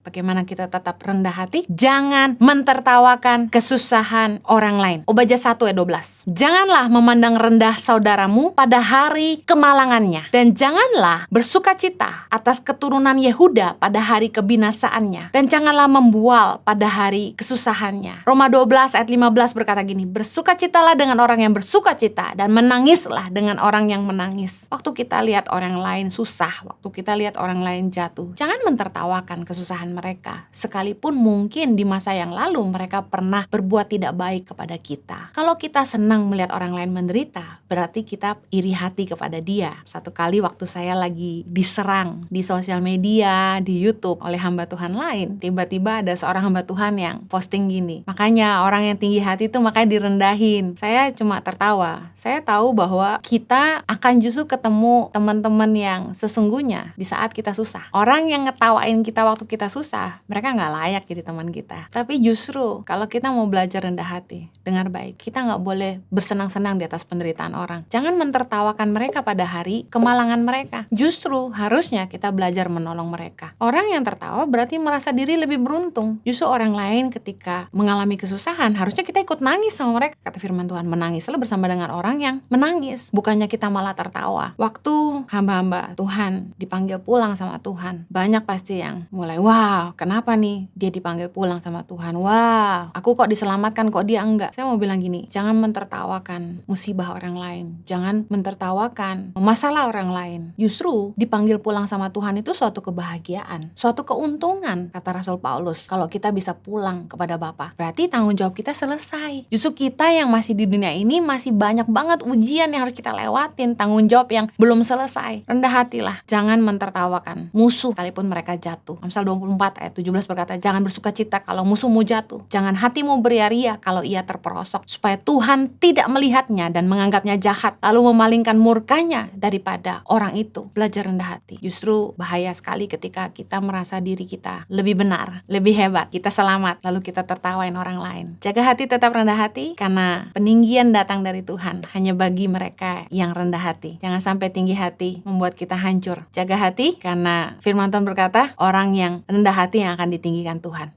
Bagaimana kita tetap rendah hati? Jangan mentertawakan kesusahan orang lain. Obadya 1 ayat 12. Janganlah memandang rendah saudaramu pada hari kemalangannya, dan janganlah bersukacita atas keturunan Yehuda pada hari kebinasaannya, dan janganlah membual pada hari kesusahannya. Roma 12 ayat 15 berkata gini, bersukacitalah dengan orang yang bersukacita, dan menangislah dengan orang yang menangis. Waktu kita lihat orang lain susah, waktu kita lihat orang lain jatuh, jangan mentertawakan kesusahan mereka, sekalipun mungkin di masa yang lalu mereka pernah berbuat tidak baik kepada kita. Kalau kita senang melihat orang lain menderita, berarti kita iri hati kepada dia. Satu kali waktu saya lagi diserang di sosial media, di YouTube oleh hamba Tuhan lain, tiba-tiba ada seorang hamba Tuhan yang posting gini, makanya orang yang tinggi hati itu makanya direndahin. Saya cuma tertawa. Saya tahu bahwa kita akan justru ketemu teman-teman yang sesungguhnya di saat kita susah. Orang yang ngetawain kita waktu kita susah, mereka gak layak jadi teman kita. Tapi justru kalau kita mau belajar rendah hati, dengar baik, kita gak boleh bersenang-senang di atas penderitaan orang. Jangan mentertawakan mereka pada hari kemalangan mereka. Justru harusnya kita belajar menolong mereka. Orang yang tertawa berarti merasa diri lebih beruntung. Justru orang lain ketika mengalami kesusahan, harusnya kita ikut nangis sama mereka. Kata firman Tuhan, menangislah bersama dengan orang yang menangis, bukannya kita malah tertawa. Waktu hamba-hamba Tuhan dipanggil pulang sama Tuhan, banyak pasti yang mulai, wah kenapa nih dia dipanggil pulang sama Tuhan, wah aku kok diselamatkan kok dia enggak. Saya mau bilang gini, jangan mentertawakan musibah orang lain, jangan mentertawakan masalah orang lain. Justru dipanggil pulang sama Tuhan itu suatu kebahagiaan, suatu keuntungan. Kata Rasul Paulus, kalau kita bisa pulang kepada Bapa, berarti tanggung jawab kita selesai. Justru kita yang masih di dunia ini masih banyak banget ujian yang harus kita lewatin, tanggung jawab yang belum selesai. Rendah hatilah, jangan mentertawakan musuh sekalipun mereka jatuh. Amsal 24 ayat 17 berkata, jangan bersukacita kalau musuhmu jatuh, jangan hatimu beria-ria kalau ia terperosok, supaya Tuhan tidak melihatnya dan menganggapnya jahat, lalu memalingkan murkanya daripada orang itu. Belajar rendah hati. Justru bahaya sekali ketika kita merasa diri kita lebih benar, lebih hebat, kita selamat, lalu kita tertawain orang lain. Jaga hati, tetap rendah hati, karena peninggian datang dari Tuhan hanya bagi mereka yang rendah hati. Jangan sampai tinggi hati membuat kita hancur. Jaga hati, karena firman Tuhan berkata, orang yang rendah hati yang akan ditinggikan Tuhan.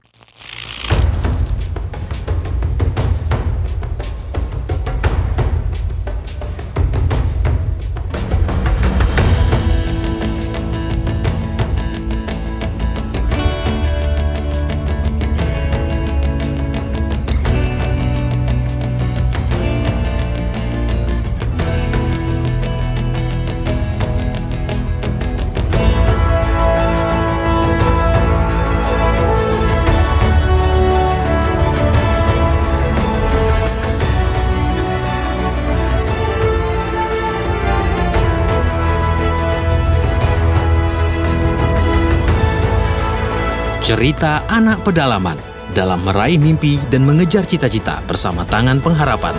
Cerita anak pedalaman dalam meraih mimpi dan mengejar cita-cita bersama Tangan Pengharapan.